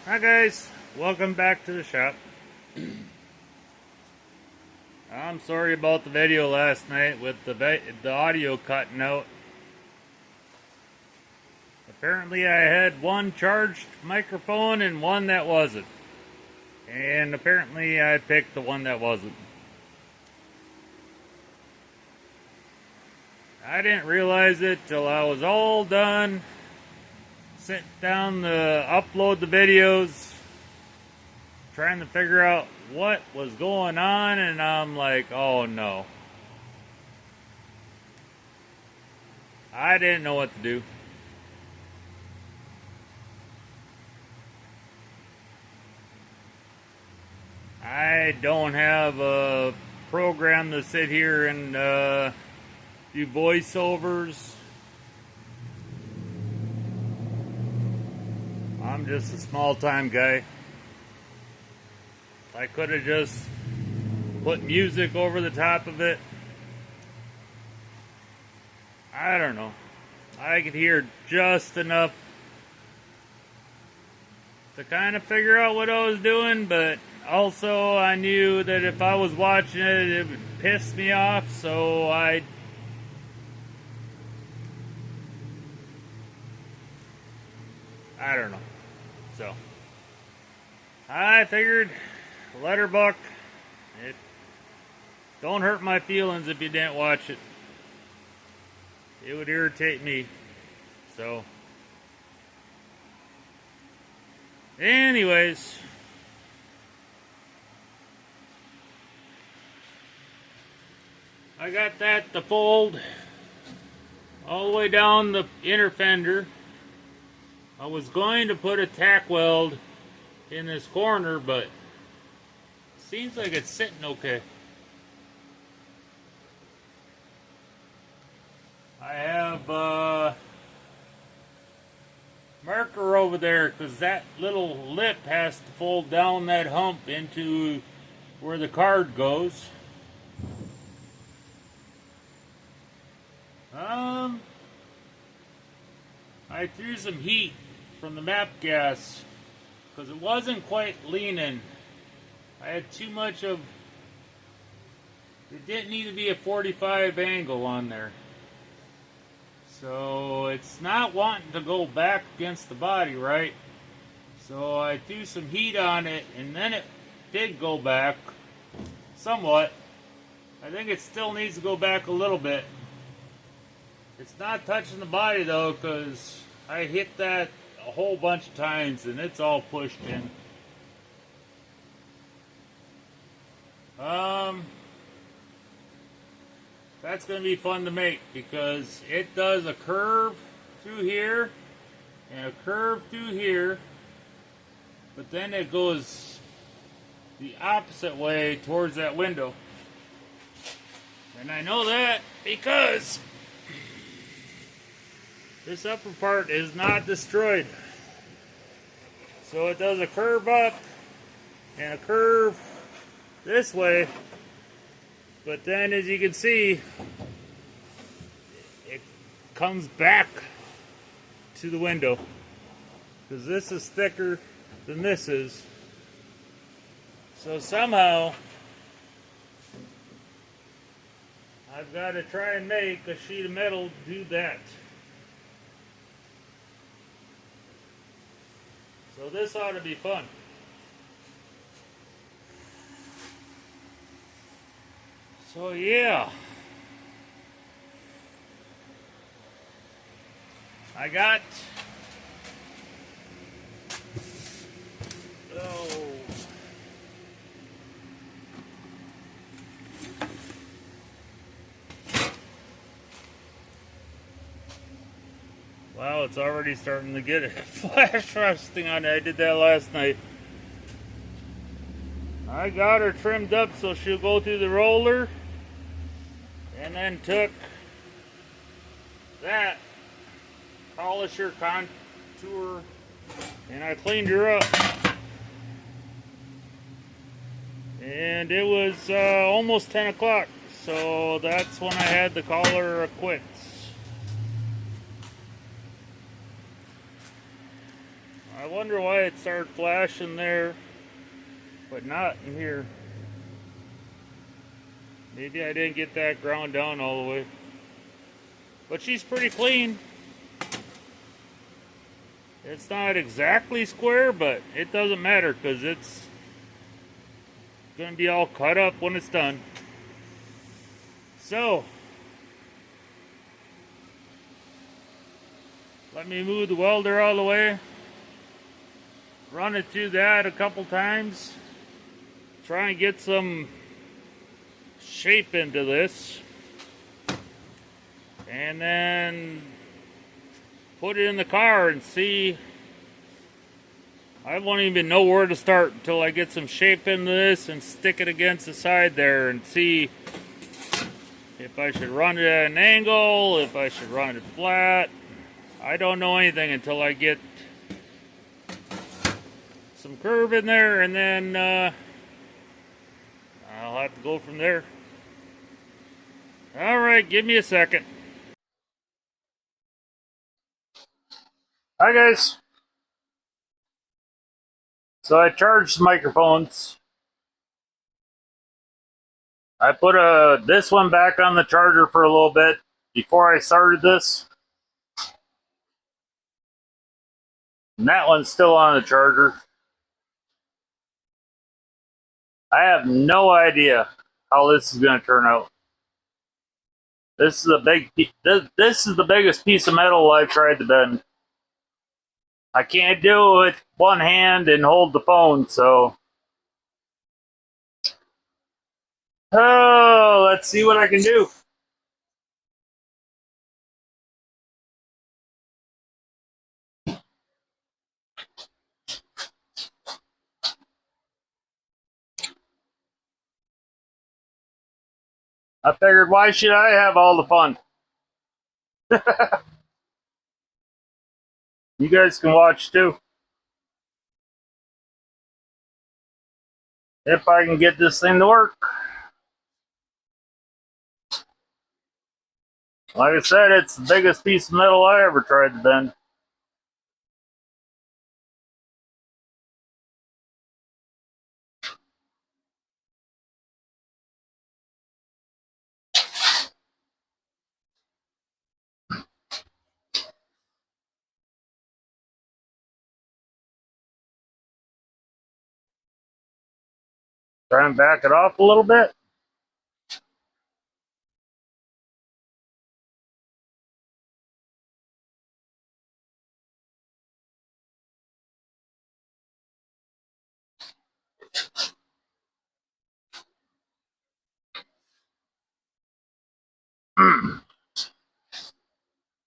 Hi guys, welcome back to the shop. I'm sorry about the video last night with the audio cutting out. Apparently I had one charged microphone and one that wasn't. And apparently I picked the one that wasn't. I didn't realize it till I was all done sitting down to upload the videos, trying to figure out what was going on, and I'm like, oh no. I didn't know what to do. I don't have a program to sit here and do voiceovers. I'm just a small-time guy. I could have just put music over the top of it. I don't know. I could hear just enough to kind of figure out what I was doing, but also I knew that if I was watching it, it would piss me off, so I don't know. So I figured letterbox, it don't hurt my feelings if you didn't watch it. It would irritate me. So anyways, I got that to fold all the way down the inner fender. I was going to put a tack weld in this corner, but it seems like it's sitting okay. I have marker over there because that little lip has to fold down that hump into where the card goes. I threw some heat from the map gas because it wasn't quite leaning. I had too much of, it didn't need to be a 45 angle on there. So it's not wanting to go back against the body, right? So I threw some heat on it and then it did go back somewhat. I think it still needs to go back a little bit. It's not touching the body though, because I hit that a whole bunch of times and it's all pushed in. That's going to be fun to make because it does a curve through here and a curve through here, but then it goes the opposite way towards that window. And I know that because this upper part is not destroyed. So it does a curve up and a curve this way. But then as you can see, it comes back to the window. Because this is thicker than this is. So somehow I've got to try and make a sheet of metal do that. So this ought to be fun. So yeah, I got, wow, it's already starting to get flash rusting on it. I did that last night. I got her trimmed up so she'll go through the roller, and then took that polisher contour and I cleaned her up. And it was almost 10 o'clock, so that's when I had to call her quits. I wonder why it started flashing there, but not in here. Maybe I didn't get that ground down all the way. But she's pretty clean. It's not exactly square, but it doesn't matter because it's going to be all cut up when it's done. So, let me move the welder out of the way. Run it through that a couple times. Try and get some shape into this. And then put it in the car and see. I won't even know where to start until I get some shape into this and stick it against the side there and see if I should run it at an angle, if I should run it flat. I don't know anything until I get some curve in there, and then I'll have to go from there. Alright, give me a second. Hi guys. So I charged the microphones. I put this one back on the charger for a little bit before I started this. And that one's still on the charger. I have no idea how this is going to turn out. This is a big. This is the biggest piece of metal I've tried to bend. I can't do it with one hand and hold the phone, so. Oh, let's see what I can do. I figured, why should I have all the fun? You guys can watch too. If I can get this thing to work. Like I said, it's the biggest piece of metal I ever tried to bend. Try and back it off a little bit.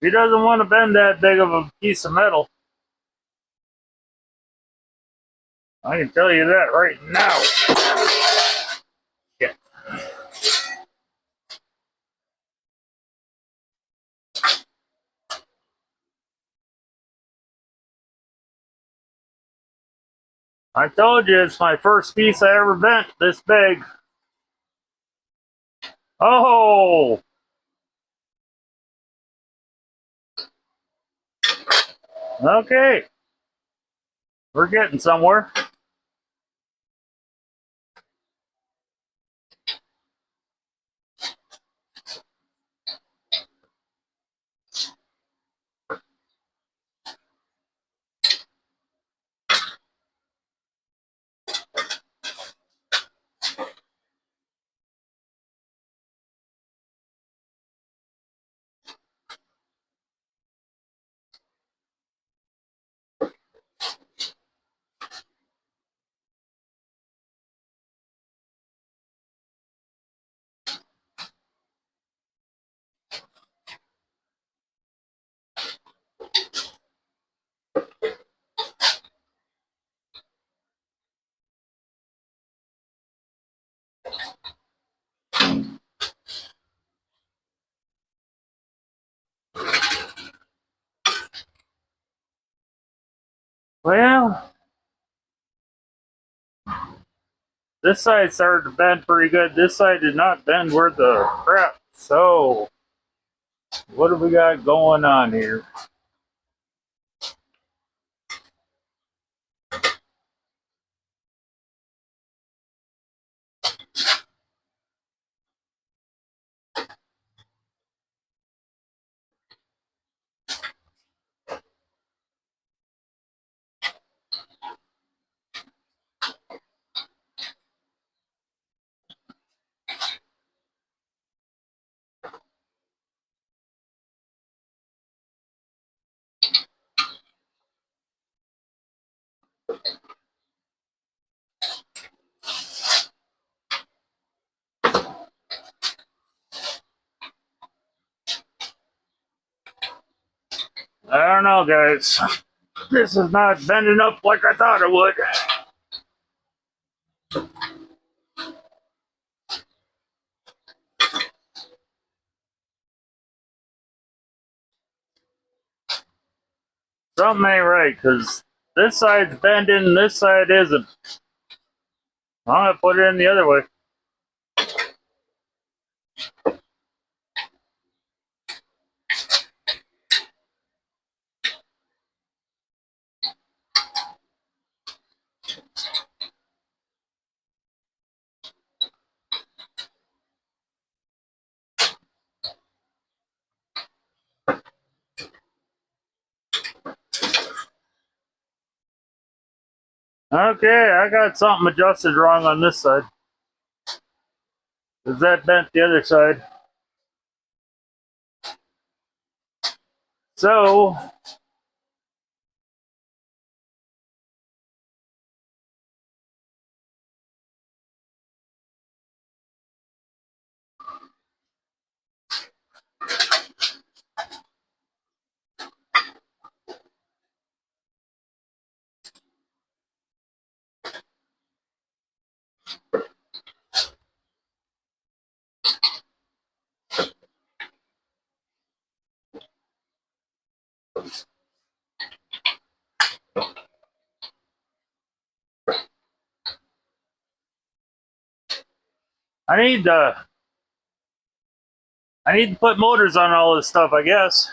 He doesn't want to bend that big of a piece of metal. I can tell you that right now. Yeah. I told you it's my first piece I ever bent this big. Oh! Okay. We're getting somewhere. Well, this side started to bend pretty good. This side did not bend worth the crap. So, what do we got going on here? I don't know, guys. This is not bending up like I thought it would. Something ain't right, because this side's bending and this side isn't. I'm going to put it in the other way. Okay, I got something adjusted wrong on this side. Because that bent the other side. So, I need to put motors on all this stuff, I guess.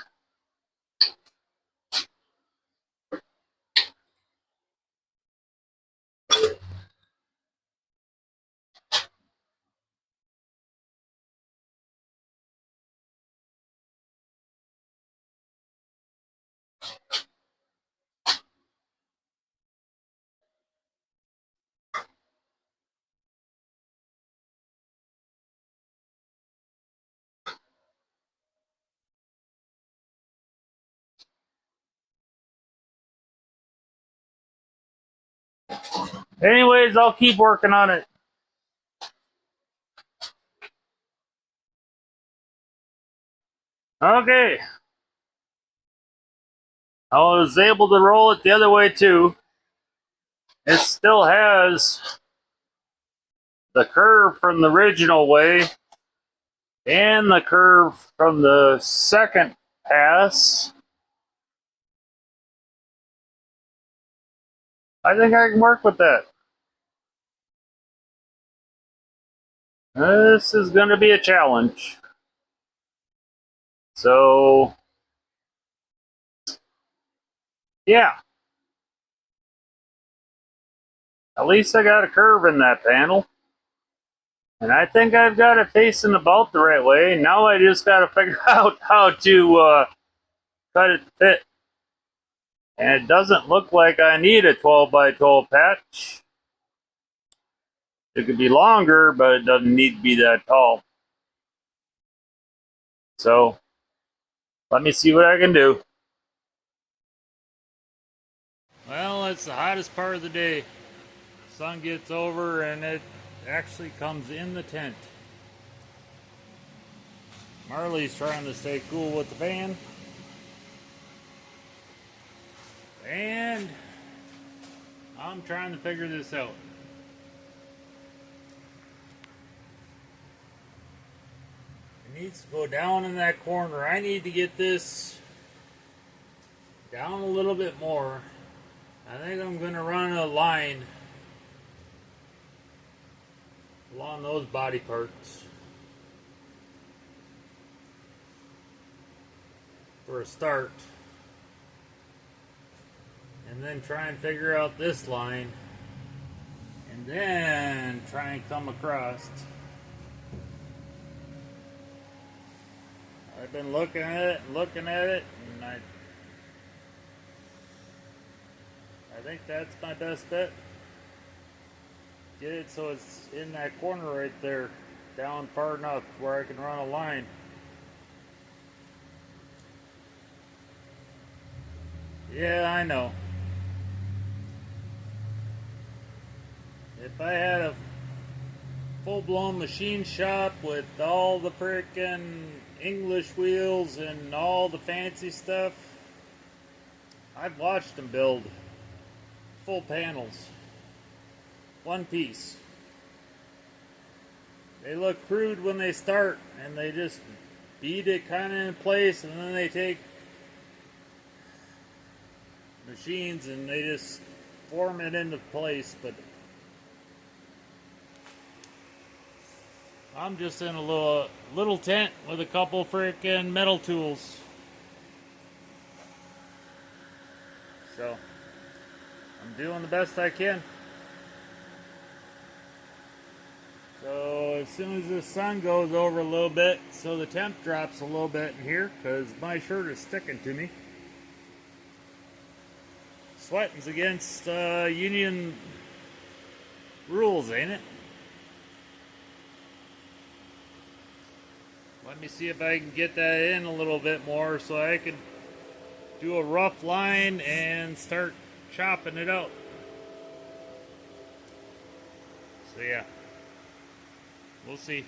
Anyways, I'll keep working on it. Okay. I was able to roll it the other way too. It still has the curve from the original way and the curve from the second pass. I think I can work with that. This is going to be a challenge. So, yeah. At least I got a curve in that panel. And I think I've got it facing about the right way. Now I just got to figure out how to cut it to fit. And it doesn't look like I need a 12 by 12 patch. It could be longer, but it doesn't need to be that tall. So, let me see what I can do. Well, it's the hottest part of the day. Sun gets over and it actually comes in the tent. Marley's trying to stay cool with the fan. And I'm trying to figure this out. It needs to go down in that corner. I need to get this down a little bit more. I think I'm going to run a line along those body parts for a start. And then try and figure out this line. And then try and come across. I've been looking at it, and I think that's my best bet. Get it so it's in that corner right there, down far enough where I can run a line. Yeah, I know. if I had a full-blown machine shop with all the frickin' English wheels and all the fancy stuff, I've watched them build full panels, one piece. They look crude when they start, and they just beat it kind of in place, and then they take machines and they just form it into place. But I'm just in a little tent with a couple freaking metal tools. So I'm doing the best I can. So as soon as the sun goes over a little bit, so the temp drops a little bit in here, because my shirt is sticking to me. Sweating's against union rules, ain't it? Let me see if I can get that in a little bit more so I can do a rough line and start chopping it out. So yeah, we'll see.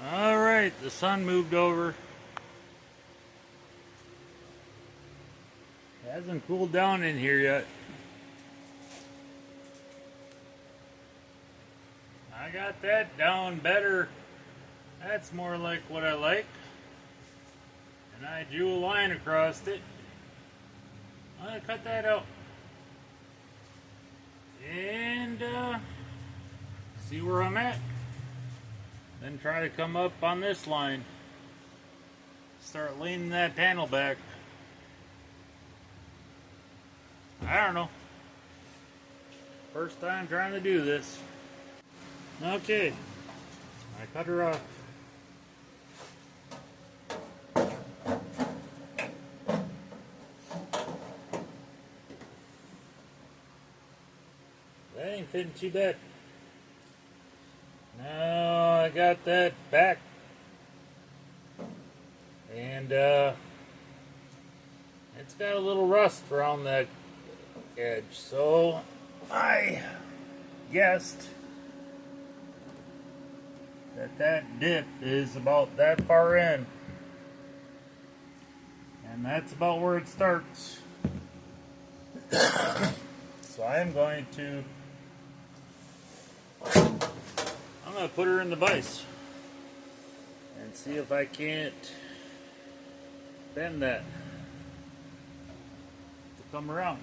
Alright, the sun moved over. It hasn't cooled down in here yet. I got that down better. That's more like what I like. And I drew a line across it. I'm going to cut that out. And see where I'm at. Then try to come up on this line. Start leaning that panel back. I don't know. First time trying to do this. Okay. I cut her off. That ain't fitting too bad. Now I got that back. And it's got a little rust around that edge. So I guessed that dip is about that far in. And that's about where it starts. So I'm going to put her in the vise and see if I can't bend that to come around.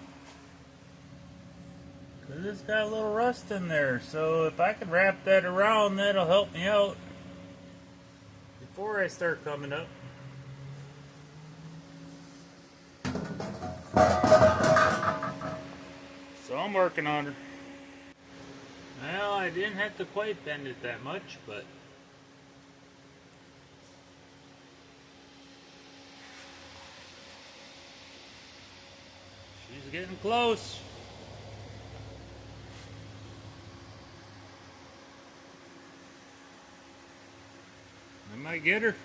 Because it's got a little rust in there, so if I can wrap that around, that'll help me out before I start coming up. So I'm working on her. Well, I didn't have to quite bend it that much, but she's getting close. I might get her.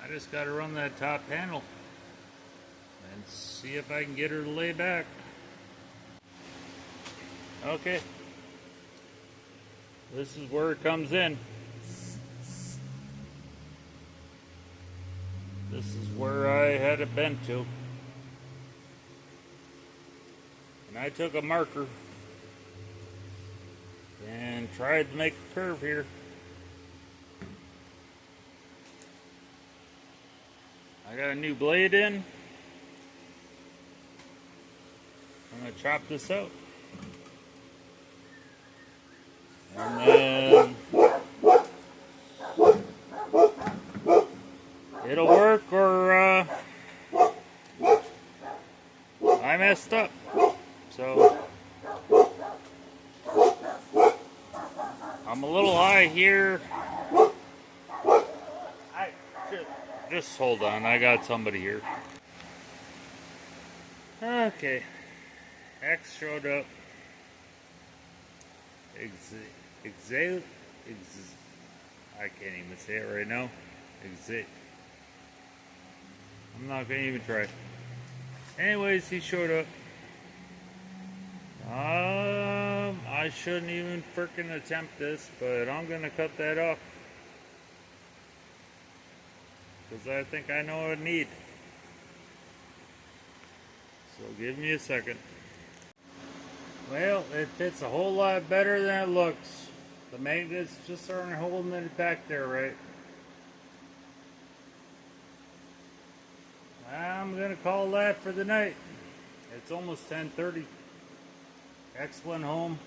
I just got to run that top panel and see if I can get her to lay back. Okay, this is where it comes in. This is where I had it bent to. And I took a marker and tried to make a curve here. I got a new blade in. I'm going to chop this out. And then it'll work, or I messed up. So I'm a little high here. Just hold on, I got somebody here. Okay, X showed up. I can't even say it right now. I'm not gonna even try. Anyways, he showed up. I shouldn't even frickin' attempt this, but I'm gonna cut that off. Because I think I know what I need. So give me a second. Well, it fits a whole lot better than it looks. The magnets just aren't holding it back there right. I'm gonna call that for the night. It's almost 10:30. X went home.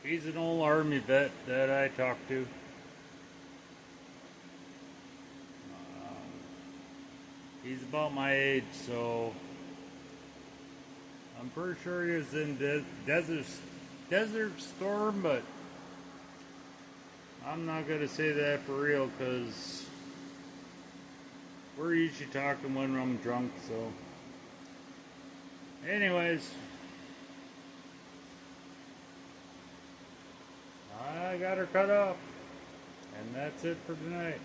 He's an old army vet that I talked to. He's about my age, so I'm pretty sure he was in Desert Storm, but I'm not gonna say that for real because we're usually talking when I'm drunk. So, anyways, I got her cut off, and that's it for tonight.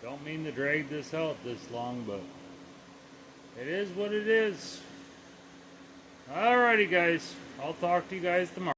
Don't mean to drag this out this long, but it is what it is. Alrighty, guys. I'll talk to you guys tomorrow.